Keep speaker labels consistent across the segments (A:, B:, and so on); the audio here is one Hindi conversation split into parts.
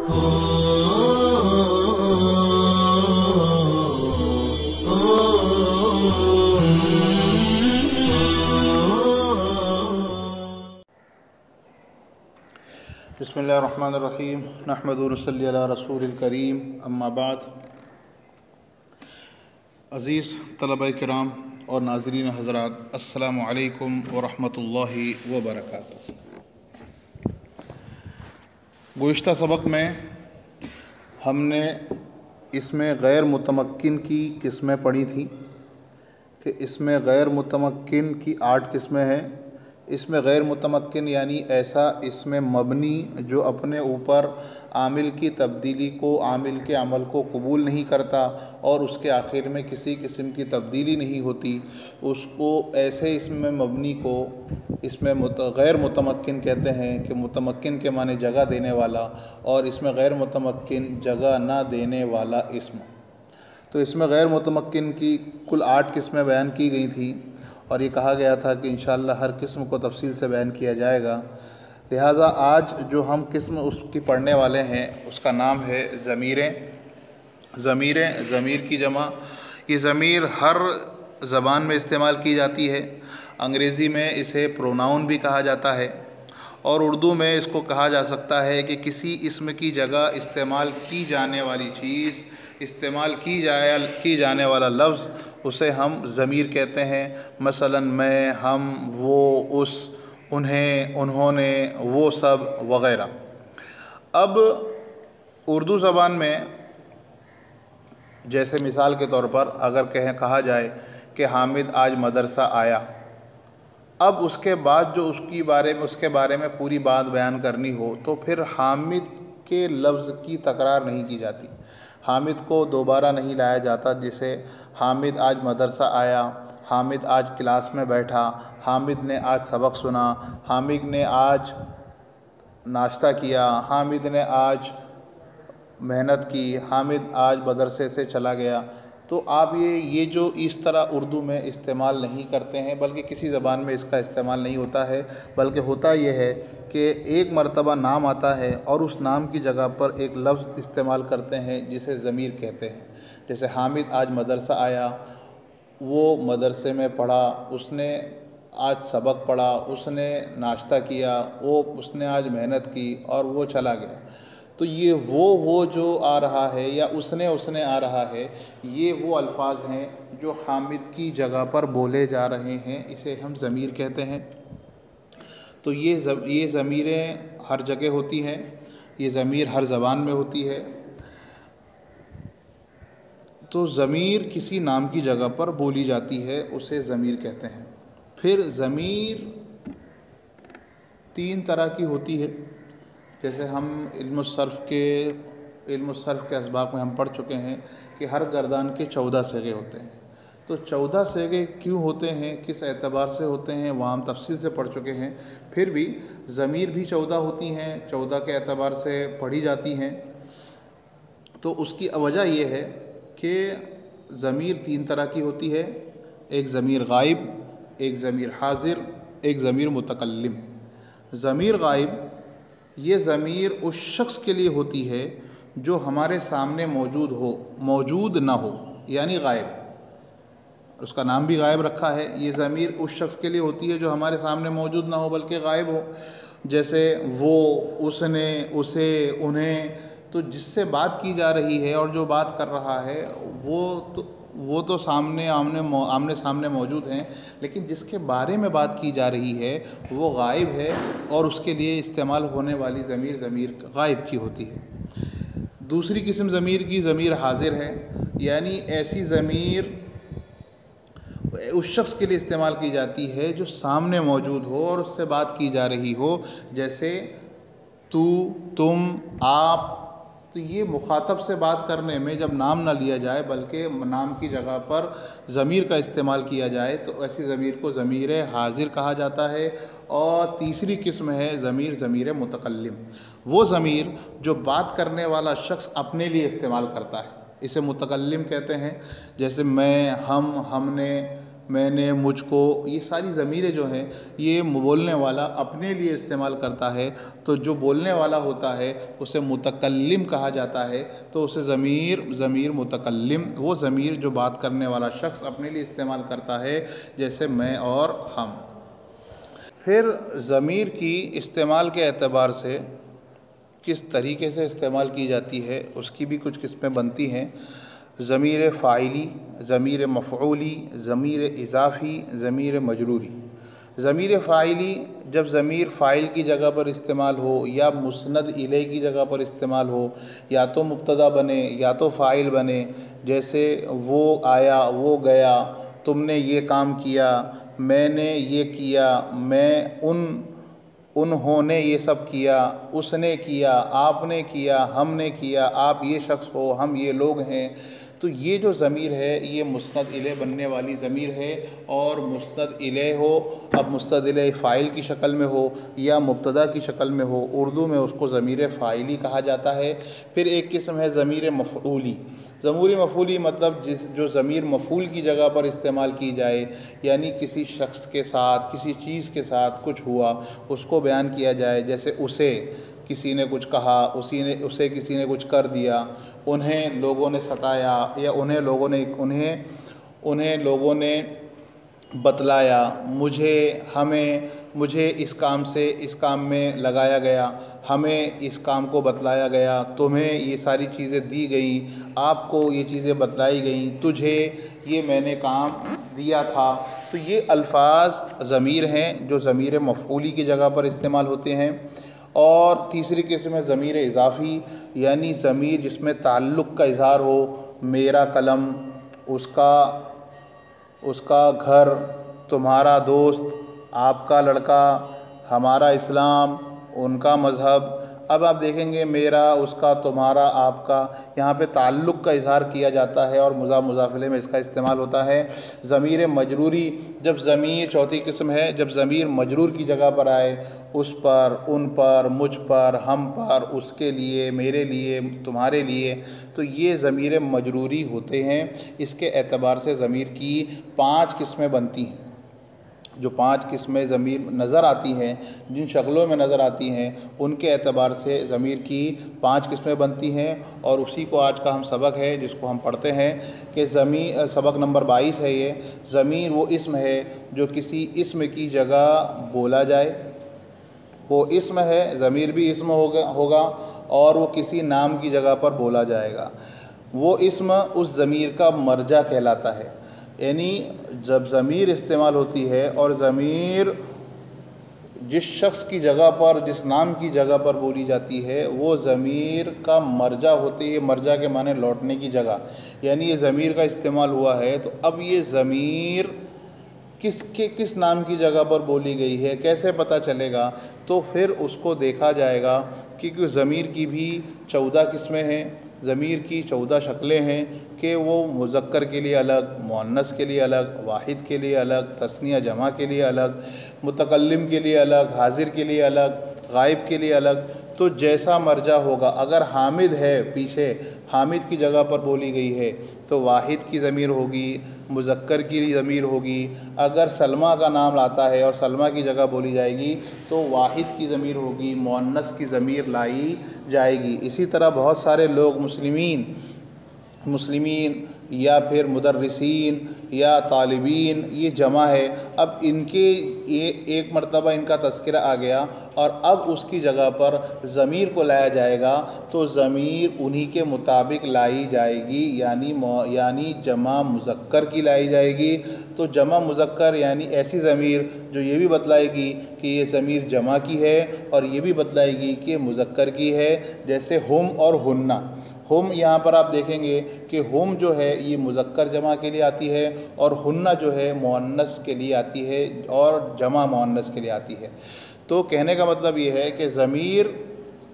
A: बिस्मिल्लाहिर्रहमानिर्रहीम नहमदु व नसल्ली अला रसूलिल करीम अम्मा बाद। अज़ीज़ तलबा किराम और नाज़रीन हज़रात, अस्सलामु अलैकुम व रहमतुल्लाहि व बरकातुहू। गुज़िश्ता सबक में हमने इसमें गैर मुतमक्किन की किस्में पढ़ी थी कि इसमें गैर मुतमक्किन की 8 किस्में हैं। इसमें गैर मुतमक्किन यानी ऐसा इसमें मबनी जो अपने ऊपर आमिल की तब्दीली को, आमिल के अमल को कबूल नहीं करता और उसके आखिर में किसी किस्म की तब्दीली नहीं होती, उसको ऐसे इसमें मबनी को इसमें गैर मुतमक्किन कहते हैं। कि मुतमक्किन के माने जगह देने वाला, और इसमें गैर मुतमक्किन जगह ना देने वाला इस्म। तो इसमें गैर मुतमक्किन की कुल 8 किस्में बयान की गई थी और ये कहा गया था कि इंशाअल्लाह हर किस्म को तफसील से बयान किया जाएगा। लिहाजा आज जो हम किस्म उसकी पढ़ने वाले हैं उसका नाम है ज़मीरें। ज़मीर की जमा। ये ज़मीर हर ज़बान में इस्तेमाल की जाती है। अंग्रेज़ी में इसे प्रोनाउन भी कहा जाता है और उर्दू में इसको कहा जा सकता है कि किसी इस्म की जगह इस्तेमाल की जाने वाली चीज़, इस्तेमाल की जाने वाला लफ्ज़, उसे हम ज़मीर कहते हैं। मसलन मैं, हम, वो, उस, उन्हें, उन्होंने, वो सब वग़ैरह। अब उर्दू ज़बान में जैसे मिसाल के तौर पर अगर कहा जाए कि हामिद आज मदरसा आया, अब उसके बाद जो उसके बारे में पूरी बात बयान करनी हो तो फिर हामिद के लफ्ज़ की तकरार नहीं की जाती, हामिद को दोबारा नहीं लाया जाता। जैसे हामिद आज मदरसा आया, हामिद आज क्लास में बैठा, हामिद ने आज सबक सुना, हामिद ने आज नाश्ता किया, हामिद ने आज मेहनत की, हामिद आज मदरसे से चला गया। तो आप ये जो इस तरह उर्दू में इस्तेमाल नहीं करते हैं, बल्कि किसी ज़बान में इसका इस्तेमाल नहीं होता है, बल्कि होता ये है कि एक मर्तबा नाम आता है और उस नाम की जगह पर एक लफ्ज़ इस्तेमाल करते हैं जिसे ज़मीर कहते हैं। जैसे हामिद आज मदरसा आया, वो मदरसे में पढ़ा, उसने आज सबक पढ़ा, उसने नाश्ता किया, उसने आज मेहनत की और वो चला गया। तो ये वो जो आ रहा है या उसने आ रहा है, ये वो अल्फाज हैं जो हामिद की जगह पर बोले जा रहे हैं, इसे हम ज़मीर कहते हैं। तो ये ज़मीरें हर जगह होती हैं, ये ज़मीर हर ज़बान में होती है। तो ज़मीर किसी नाम की जगह पर बोली जाती है, उसे ज़मीर कहते हैं। फिर ज़मीर 3 तरह की होती है। जैसे हम इल्म सर्फ़ के असबाब में हम पढ़ चुके हैं कि हर गर्दान के 14 सिगे होते हैं। तो 14 सिगे क्यों होते हैं, किस एतबार से होते हैं, वहाँ हम तफसील से पढ़ चुके हैं। फिर भी ज़मीर भी 14 होती हैं, 14 के एतबार से पढ़ी जाती हैं। तो उसकी वजह यह है कि ज़मीर 3 तरह की होती है। एक ज़मीर गायब, एक ज़मीर हाज़िर, एक ज़मीर मुतकल्लिम। ज़मीर गायब, ये ज़मीर उस शख्स के लिए होती है जो हमारे सामने मौजूद ना हो, यानी गायब। उसका नाम भी गायब रखा है। ये ज़मीर उस शख्स के लिए होती है जो हमारे सामने मौजूद ना हो बल्कि गायब हो। जैसे वो, उसने, उसे, उन्हें। तो जिससे बात की जा रही है और जो बात कर रहा है वो तो आमने सामने मौजूद हैं, लेकिन जिसके बारे में बात की जा रही है वो गायब है और उसके लिए इस्तेमाल होने वाली ज़मीर गायब की होती है। दूसरी किस्म ज़मीर की ज़मीर हाज़िर है, यानी ऐसी ज़मीर उस शख्स के लिए इस्तेमाल की जाती है जो सामने मौजूद हो और उससे बात की जा रही हो। जैसे तू, तुम, आप। तो ये मुखातब से बात करने में जब नाम ना लिया जाए बल्कि नाम की जगह पर ज़मीर का इस्तेमाल किया जाए तो ऐसी ज़मीर को ज़मीर हाज़िर कहा जाता है। और तीसरी किस्म है ज़मीर मुतकल्लिम, वो ज़मीर जो बात करने वाला शख्स अपने लिए इस्तेमाल करता है, इसे मुतकल्लिम कहते हैं। जैसे मैं, हम, हमने, मैंने, मुझको, ये सारी ज़मीरें जो हैं ये बोलने वाला अपने लिए इस्तेमाल करता है। तो जो बोलने वाला होता है उसे मुतकल्लिम कहा जाता है। तो उसे ज़मीर मुतकल्लिम, वो ज़मीर जो बात करने वाला शख्स अपने लिए इस्तेमाल करता है, जैसे मैं और हम। फिर ज़मीर की इस्तेमाल के एतबार से किस तरीके से इस्तेमाल की जाती है उसकी भी कुछ किस्में बनती हैं। ज़मीर फ़ाइली, ज़मीर मफ़ऊली, ज़मीर इज़ाफ़ी, ज़मीर मजरूरी। ज़मीर फ़ाइली जब ज़मीर फ़ाइल की जगह पर इस्तेमाल हो या मुस्नद इलैह की जगह पर इस्तेमाल हो, या तो मुब्तदा बने या तो फ़ाइल बने। जैसे वो आया, वो गया, तुमने ये काम किया, मैंने ये किया, मैं उन्होंने ये सब किया, उसने किया, आपने किया, हमने किया, आप ये शख्स हो, हम ये लोग हैं। तो ये जो ज़मीर है ये मुस्नद इलैह बनने वाली ज़मीर है। और मुस्नद इलैह हो, अब मुस्नद इलैह फ़ाइल की शक्ल में हो या मुब्तदा की शक्ल में हो, उर्दू में उसको ज़मीर फ़ाइली कहा जाता है। फिर एक किस्म है ज़मीर मफ़ऊली। ज़मीर मफ़ऊली मतलब जो ज़मीर मफ़ऊल की जगह पर इस्तेमाल की जाए, यानी किसी शख्स के साथ, किसी चीज़ के साथ कुछ हुआ उसको बयान किया जाए। जैसे उसे किसी ने कुछ कहा, उसे किसी ने कुछ कर दिया, उन्हें लोगों ने सताया, या उन्हें लोगों ने बतलाया, मुझे इस काम में लगाया गया, हमें इस काम को बतलाया गया, तुम्हें ये सारी चीज़ें दी गई, आपको ये चीज़ें बतलाई गई, तुझे ये मैंने काम दिया था। तो ये अल्फाज ज़मीर हैं जो ज़मीर मफ़ऊली की जगह पर इस्तेमाल होते हैं। और तीसरी किस्म है ज़मीर इज़ाफ़ी, यानी ज़मीर जिसमें ताल्लुक़ का इज़हार हो। मेरा कलम, उसका घर, तुम्हारा दोस्त, आपका लड़का, हमारा इस्लाम, उनका मज़हब। अब आप देखेंगे मेरा, उसका, तुम्हारा, आपका, यहाँ पे ताल्लुक़ का इज़हार किया जाता है और मुज़ाफ़ इलैह में इसका इस्तेमाल होता है। ज़मीर मजरूरी, जब ज़मीर, चौथी किस्म है जब ज़मीर मजरूर की जगह पर आए, उस पर, उन पर, मुझ पर, हम पर, उसके लिए, मेरे लिए, तुम्हारे लिए, तो ये ज़मीर मजरूरी होते हैं। इसके एतबार से ज़मीर की 5 किस्में बनती हैं। जो 5 किस्में ज़मीर नज़र आती हैं, जिन शक्लों में नज़र आती हैं, उनके एतबार से ज़मीर की 5 किस्में बनती हैं। और उसी को आज का हम सबक है जिसको हम पढ़ते हैं कि सबक नंबर 22 है ये। ज़मीर वो इस्म है जो किसी इस्म की जगह बोला जाए, वो इस्म है, ज़मीर भी इस्म होगा और वो किसी नाम की जगह पर बोला जाएगा। वो इस्म उस ज़मीर का मर्जा कहलाता है। यानी जब ज़मीर इस्तेमाल होती है और ज़मीर जिस शख्स की जगह पर, जिस नाम की जगह पर बोली जाती है, वो ज़मीर का मर्जा होती है। मर्जा के माने लौटने की जगह, यानी ये ज़मीर का इस्तेमाल हुआ है तो अब ये ज़मीर किस नाम की जगह पर बोली गई है कैसे पता चलेगा? तो फिर उसको देखा जाएगा क्योंकि ज़मीर की भी 14 किस्में हैं, ज़मीर की 14 शक्लें हैं कि वो मुज़क्कर के लिए अलग, मुअन्नस के लिए अलग, वाहिद के लिए अलग, तस्निया जमा के लिए अलग, मुतकल्लिम के लिए अलग, हाजिर के लिए अलग, गायब के लिए अलग। तो जैसा मर्जा होगा, अगर हामिद है, पीछे हामिद की जगह पर बोली गई है तो वाहिद की ज़मीर होगी, मुज़क्कर की ज़मीर होगी। अगर सलमा का नाम आता है और सलमा की जगह बोली जाएगी तो वाहिद की ज़मीर होगी, मुअन्नस की ज़मीर लाई जाएगी। इसी तरह बहुत सारे लोग मुस्लिमीन या फिर मुदर्रिसीन या तालिबीन, ये जमा है। अब इनके ये एक मर्तबा इनका तज़किरा आ गया और अब उसकी जगह पर ज़मीर को लाया जाएगा तो ज़मीर उन्हीं के मुताबिक लाई जाएगी, यानी जमा मुज़क्कर की लाई जाएगी। तो जमा मुज़क्कर यानी ऐसी ज़मीर जो ये भी बतलाएगी कि ये ज़मीर जमा की है और ये भी बतलाएगी कि मुज़क्कर की है। जैसे हुम और हुन्ना। हुम यहाँ पर आप देखेंगे कि हुम जो है ये मुज़क्कर जमा के लिए आती है और हुन्ना जो है मुअन्नस के लिए आती है और जमा मुअन्नस के लिए आती है। तो कहने का मतलब ये है कि ज़मीर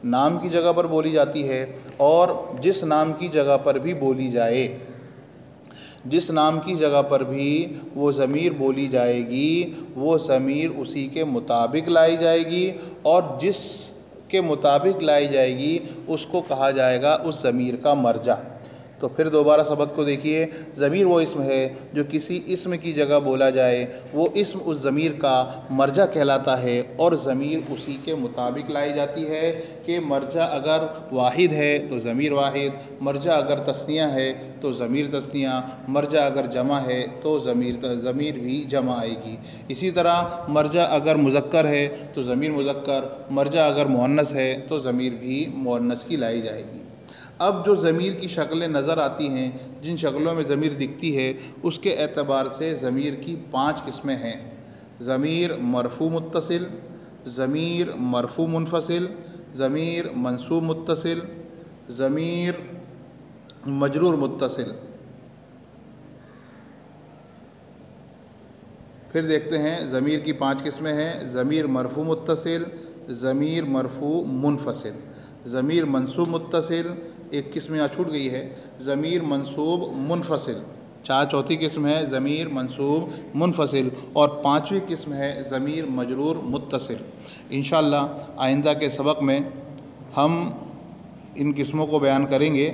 A: नाम की जगह पर बोली जाती है और जिस नाम की जगह पर भी बोली जाए, जिस नाम की जगह पर भी वो ज़मीर बोली जाएगी वो ज़मीर उसी के मुताबिक लाई जाएगी और जिस के मुताबिक लाई जाएगी उसको कहा जाएगा उस ज़मीर का मर्जा। तो फिर दोबारा सबक को देखिए, ज़मीर वो इस्म है जो किसी इस्म की जगह बोला जाए, वो इस्म उस ज़मीर का मर्जा कहलाता है और ज़मीर उसी के मुताबिक लाई जाती है कि मर्जा अगर वाहिद है तो ज़मीर वाहिद, मर्जा अगर तस्निया है तो ज़मीर तस्निया, मर्जा अगर जमा है तो ज़मीर भी जमा आएगी। इसी तरह मर्जा अगर मुज़क्कर है तो ज़मीर मुज़क्कर, मर्जा अगर मुअन्नस है तो ज़मीर भी मुअन्नस की लाई जाएगी। अब जो ज़मीर की शक्लें नज़र आती हैं, जिन शक्लों में ज़मीर दिखती है, उसके एतबार से ज़मीर की 5 किस्में हैं। ज़मीर मरफ़ू मुत्तसिल, ज़मीर मरफ़ू मुनफ़सिल, ज़मीर मंसूब मुत्तसिल, ज़मीर मजरूर मुत्तसिल। फिर देखते हैं ज़मीर की 5 किस्में हैं। ज़मीर मरफ़ू मुत्तसिल, ज़मीर मरफ़ू मुनफ़सिल, ज़मीर मंसूब मुत्तसिल, एक किस्म यहाँ छूट गई है, ज़मीर मंसूब मुनफ़सिल। चौथी किस्म है ज़मीर मंसूब मुनफ़सिल और 5वीं किस्म है ज़मीर मजरूर मुत्तसिल। इंशाअल्लाह आइंदा के सबक में हम इन किस्मों को बयान करेंगे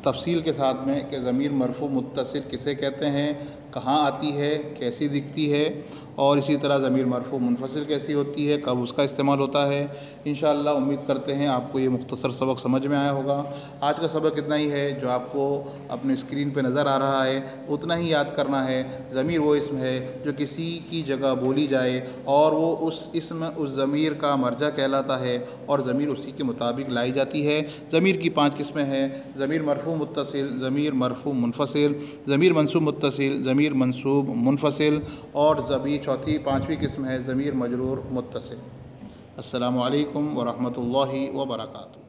A: तफसील के साथ में कि ज़मीर मरफ़ू मुत्तसिल किसे कहते हैं, कहाँ आती है, कैसी दिखती है, और इसी तरह ज़मीर मरफ़ू मुनफ़सिल कैसी होती है, कब उसका इस्तेमाल होता है। इंशाअल्लाह उम्मीद करते हैं आपको ये मुख्तसर सबक समझ में आया होगा। आज का सबक इतना ही है, जो आपको अपने स्क्रीन पे नज़र आ रहा है उतना ही याद करना है। ज़मीर वो इस्म है जो किसी की जगह बोली जाए और वो उस इस्म उस ज़मीर का मर्जा कहलाता है और ज़मीर उसी के मुताबिक लाई जाती है। ज़मीर की 5 किस्में हैं, ज़मीर मरफ़ू मुत्तसिल, ज़मीर मरफ़ू मुनफ़सिल, ज़मीर मंसूब मुत्तसिल, ज़मीर मंसूब मुनफ़सिल और ज़मीर 5वीं किस्म है ज़मीर मजरूर मुत्तसिल। अस्सलामु अलैकुम व रहमतुल्लाहि व बरकातुहू।